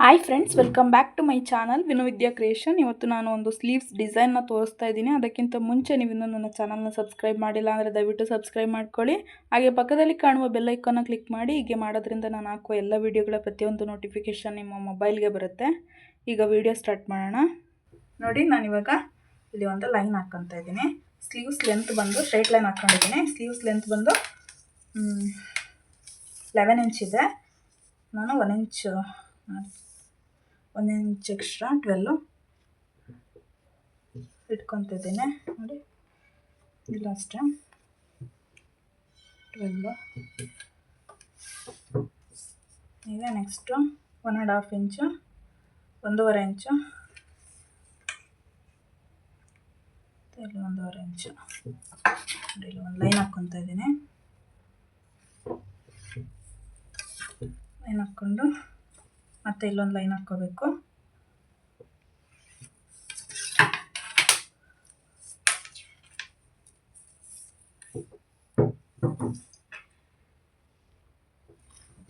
Hi friends, welcome back to my channel Vinu Vidya creation. ಇವತ್ತು ನಾನು ಒಂದು ಸ್ಲೀವ್ಸ್ ಡಿಸೈನ್ನ ತೋರಿಸ್ತಾ ಇದ್ದೀನಿ. ಅದಕ್ಕಿಂತ ಮುಂಚೆ ನೀವು ಇನ್ನೂ ನನ್ನ ಚಾನಲ್ನ ಸಬ್ಸ್ಕ್ರೈಬ್ ಮಾಡಿಲ್ಲ ಅಂದರೆ ದಯವಿಟ್ಟು ಸಬ್ಸ್ಕ್ರೈಬ್ ಮಾಡ್ಕೊಳ್ಳಿ. ಹಾಗೆ ಪಕ್ಕದಲ್ಲಿ ಕಾಣುವ ಬೆಲ್ ಐಕಾನ್ನ ಕ್ಲಿಕ್ ಮಾಡಿ. ಹೀಗೆ ಮಾಡೋದ್ರಿಂದ ನಾನು ಹಾಕುವ ಎಲ್ಲ ವೀಡಿಯೋಗಳ ಪ್ರತಿಯೊಂದು ನೋಟಿಫಿಕೇಷನ್ ನಿಮ್ಮ ಮೊಬೈಲ್ಗೆ ಬರುತ್ತೆ. ಈಗ ವಿಡಿಯೋ ಸ್ಟಾರ್ಟ್ ಮಾಡೋಣ. ನೋಡಿ, ನಾನಿವಾಗ ಇಲ್ಲಿ ಒಂದು ಲೈನ್ ಹಾಕ್ಕೊತಾ ಇದ್ದೀನಿ. ಸ್ಲೀವ್ಸ್ ಲೆಂತ್ ಬಂದು ಸ್ಟ್ರೈಟ್ ಲೈನ್ ಹಾಕ್ಕೊಂಡಿದ್ದೀನಿ. ಸ್ಲೀವ್ಸ್ ಲೆಂತ್ ಬಂದು 11 ಇಂಚ್ ಇದೆ. ನಾನು 1 ಇಂಚ್ ಎಕ್ಸ್ಟ್ರಾ 12 ಇಟ್ಕೊತಿದ್ದೀನಿ. ನೋಡಿ, ಇಲ್ಲ ಅಷ್ಟೇ 12. ಈಗ ನೆಕ್ಸ್ಟು 1.5 ಇಂಚು, 1.5 ಇಂಚು, ಇಲ್ಲಿ 1.5 ಇಂಚು. ನೋಡಿ, ಇಲ್ಲಿ ಒಂದು ಲೈನ್ ಹಾಕ್ಕೊತಾ ಇದ್ದೀನಿ. ಲೈನ್ ಹಾಕ್ಕೊಂಡು ಮತ್ತೆ ಇಲ್ಲೊಂದು ಲೈನ್ ಹಾಕ್ಕೋಬೇಕು.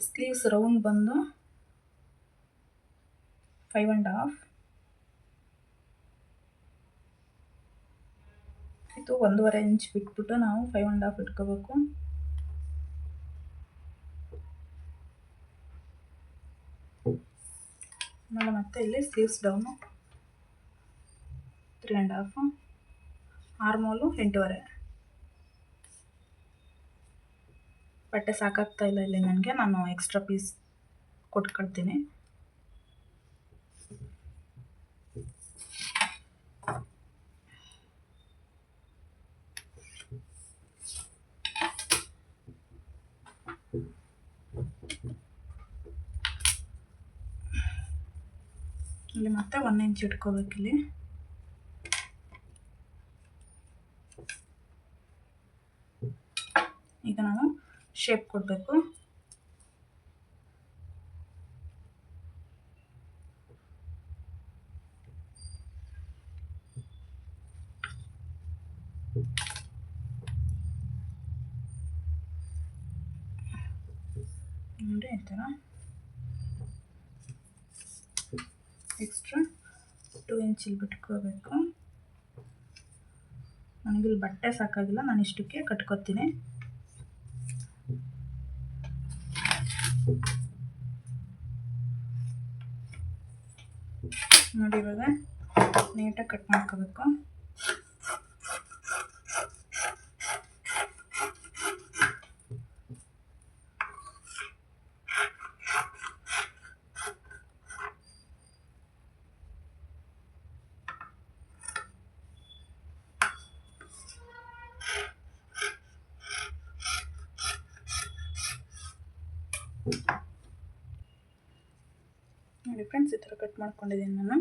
ಸ್ಲೀವ್ಸ್ ರೌಂಡ್ ಬಂದು 5.5. ಇದು 1.5 ಇಂಚ್ ಬಿಟ್ಬಿಟ್ಟು ನಾವು 5.5 ಇಟ್ಕೋಬೇಕು. ಆಮೇಲೆ ಮತ್ತೆ ಇಲ್ಲಿ ಸ್ಲೀವ್ಸ್ ಡೌನು 3.5, ಆರ್ಮೋಲು 8.5. ಬಟ್ಟೆ ಸಾಕಾಗ್ತಾ ಇಲ್ಲ ಇಲ್ಲಿ ನನಗೆ, ನಾನು ಎಕ್ಸ್ಟ್ರಾ ಪೀಸ್ ಕೊಟ್ಕೊಳ್ತೀನಿ. ಇಲ್ಲಿ ಮತ್ತೆ 1 ಇಂಚ್ ಇಟ್ಕೋಬೇಕಿಲ್ಲಿ. ಈಗ ನಾವು ಶೇಪ್ ಕೊಡಬೇಕು. ನೋಡಿ, ಈ ಥರ ಎಕ್ಸ್ಟ್ರಾ 2 ಇಂಚ್ ಇಲ್ಲಿ ಬಿಟ್ಕೋಬೇಕು. ನನಗಿಲ್ಲಿ ಬಟ್ಟೆ ಸಾಕಾಗಿಲ್ಲ, ನಾನು ಇಷ್ಟಕ್ಕೆ ಕಟ್ಕೋತೀನಿ. ನೋಡಿ, ಇವಾಗ ನೀಟಾಗಿ ಕಟ್ ಮಾಡ್ಕೋಬೇಕು. ನೋಡಿ ಫ್ರೆಂಡ್ಸ್, ಈ ಥರ ಕಟ್ ಮಾಡ್ಕೊಂಡಿದ್ದೀನಿ ನಾನು.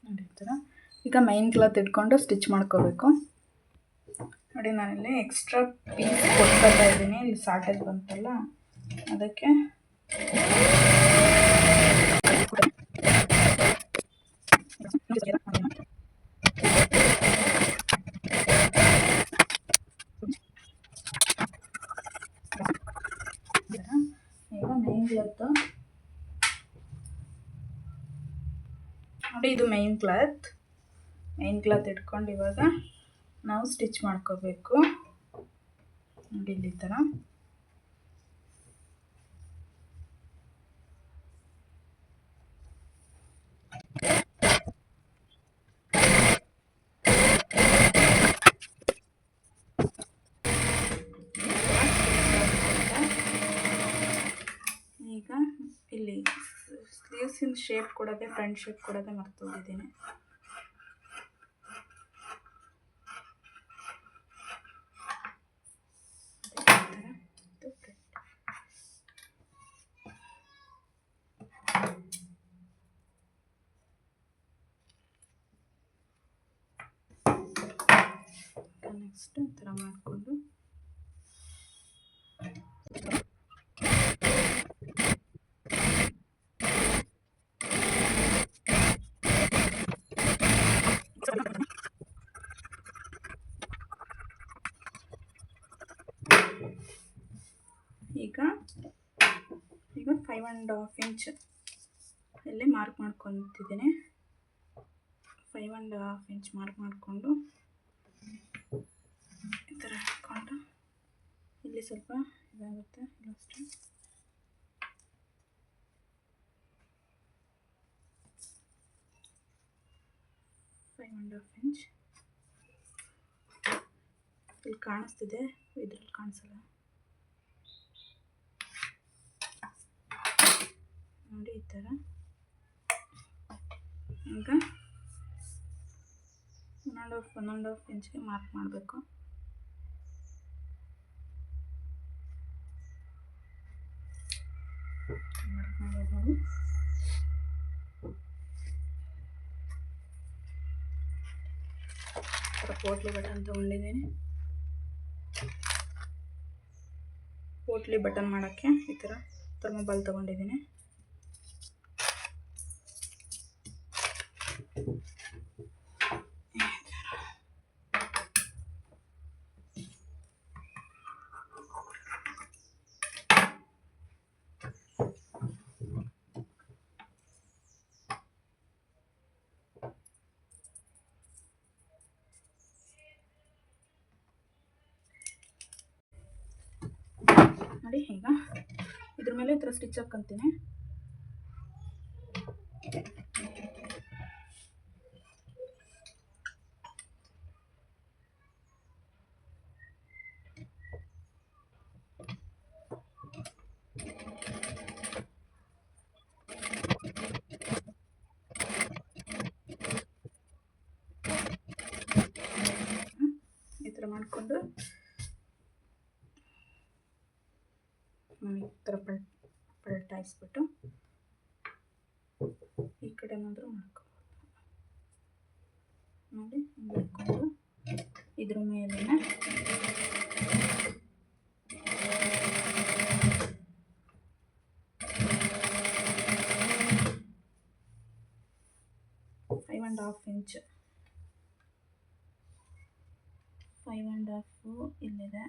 ನೋಡಿ, ಈ ಥರ. ಈಗ ಮೈನ್ ಕ್ಲಾತ್ ಇಟ್ಕೊಂಡು ಸ್ಟಿಚ್ ಮಾಡ್ಕೋಬೇಕು. ನೋಡಿ, ನಾನಿಲ್ಲಿ ಎಕ್ಸ್ಟ್ರಾ ಪೀಸ್ ಕೊಡ್ತಾ ಇದ್ದೀನಿ. ಇಲ್ಲಿ ಶಾರ್ಟೇಜ್ ಬಂತಲ್ಲ, ಅದಕ್ಕೆ ಈಗ ಮೈನ್ ಕ್ಲಾತ್. ನೋಡಿ, ಇದು ಮೈನ್ ಕ್ಲಾತ್ ಇಟ್ಕೊಂಡು ಇವಾಗ ನಾವು ಸ್ಟಿಚ್ ಮಾಡ್ಕೋಬೇಕು. ನೋಡಿ, ಇಲ್ಲಿ ಈ ಥರ. ಸ್ಲೀವ್ಸಿನ ಶೇಪ್ ಕೊಡೋದೆ, ಫ್ರಂಟ್ ಶೇಪ್ ಕೊಡೋದೆ ಮರ್ತೋಗಿದ್ದೀನಿ. ನೆಕ್ಸ್ಟ್ ಈ ಥರ ಮಾಡಿಕೊಂಡು ಈಗ 5.5 ಇಂಚ್ ಇಲ್ಲಿ ಮಾರ್ಕ್ ಮಾಡ್ಕೊತಿದ್ದೀನಿ. 5.5 ಇಂಚ್ ಮಾರ್ಕ್ ಮಾಡಿಕೊಂಡು ಈ ಥರ ಹಾಕ್ಕೊಂಡು ಇಲ್ಲಿ ಸ್ವಲ್ಪ ಇದಾಗುತ್ತೆ. ಲಾಸ್ಟ್ 5.5 ಇಂಚ್ ಇಲ್ಲಿ ಕಾಣಿಸ್ತಿದೆ, ಇದ್ರಲ್ಲಿ ಕಾಣಿಸಲ್ಲ ನೋಡಿ. ಈ ಥರ ಈಗ 1.5 ಇಂಚ್ಗೆ ಮಾರ್ಕ್ ಮಾಡಬೇಕು. ಮಾರ್ಕ್ ಮಾಡೋದು ಪೋಟ್ಲಿ ಬಟನ್ ತೊಗೊಂಡಿದ್ದೀನಿ. ಪೋಟ್ಲಿ ಬಟನ್ ಮಾಡೋಕ್ಕೆ ಈ ಥರ ಥರ್ಮೋಬಾಲ್ ತೊಗೊಂಡಿದ್ದೀನಿ. ನೋಡಿ ಈಗ ಇದ್ರ ಮೇಲೆ ಈ ಥರ ಸ್ಟಿಚ್ ಹಾಕ್ಕೊಂತೀನಿ. ಈ ಥರ ಮಾಡಿಕೊಂಡು ಈ ಥರ ಪಲ್ಟಾಯಿಸ್ಬಿಟ್ಟು ಈ ಕಡೆ ಏನಾದರೂ ಮಾಡ್ಕೋಬೋದು ನೋಡಿ. ಹಿಡ್ಕೊಂಡು ಇದ್ರ ಮೇಲಿನ ಫೈವ್ ಆ್ಯಂಡ್ ಹಾಫ್ ಇಲ್ಲಿದೆ.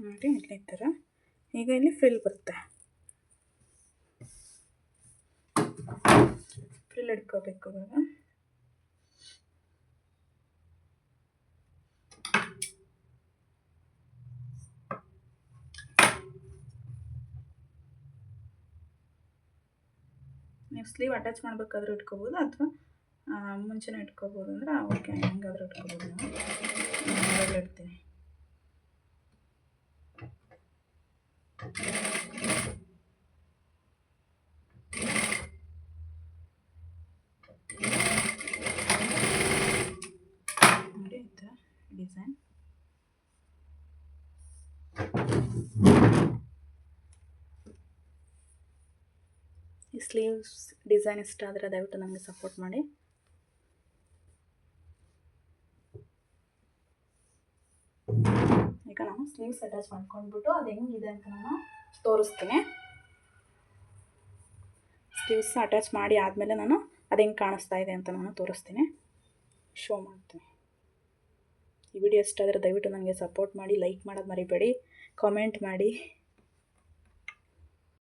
ನೋಡಿ ಇಲ್ಲಿ ಈ ಥರ. ಈಗ ಇಲ್ಲಿ ಫ್ರಿಲ್ ಬರುತ್ತೆ, ಫ್ರಿಲ್ ಹಿಡ್ಕೋಬೇಕು. ಇವಾಗ ನೀವು ಸ್ಲೀವ್ ಅಟ್ಯಾಚ್ ಮಾಡಬೇಕಾದ್ರೂ ಇಟ್ಕೋಬೋದು, ಅಥವಾ ಮುಂಚೆನೇ ಇಟ್ಕೋಬೋದು. ಅಂದರೆ ಓಕೆ, ಹೆಂಗಾದ್ರೂ ಇಟ್ಕೋಬೋದು. ನಾನು ಇಡ್ತೀನಿ. ನೋಡಿ ಈ ಥರ ಡಿಸೈನ್. ಈ ಸ್ಲೀವ್ಸ್ ಡಿಸೈನ್ ಇಷ್ಟ ಆದರೆ ದಯವಿಟ್ಟು ನನಗೆ ಸಪೋರ್ಟ್ ಮಾಡಿ. ಈಗ ನಾನು ಸ್ಲೀವ್ಸ್ ಅಟ್ಯಾಚ್ ಮಾಡ್ಕೊಂಡ್ಬಿಟ್ಟು ಅದು ಹೆಂಗಿದೆ ಅಂತ ನಾನು ತೋರಿಸ್ತೀನಿ. ಸ್ಲೀವ್ಸ್ ಅಟ್ಯಾಚ್ ಮಾಡಿ ಆದಮೇಲೆ ನಾನು ಅದು ಹೆಂಗೆ ಕಾಣಿಸ್ತಾ ಇದೆ ಅಂತ ನಾನು ತೋರಿಸ್ತೀನಿ, ಶೋ ಮಾಡ್ತೀನಿ. ಈ ವಿಡಿಯೋ ಇಷ್ಟ ಆದರೆ ದಯವಿಟ್ಟು ನನಗೆ ಸಪೋರ್ಟ್ ಮಾಡಿ, ಲೈಕ್ ಮಾಡೋದು ಮರಿಬೇಡಿ, ಕಾಮೆಂಟ್ ಮಾಡಿ.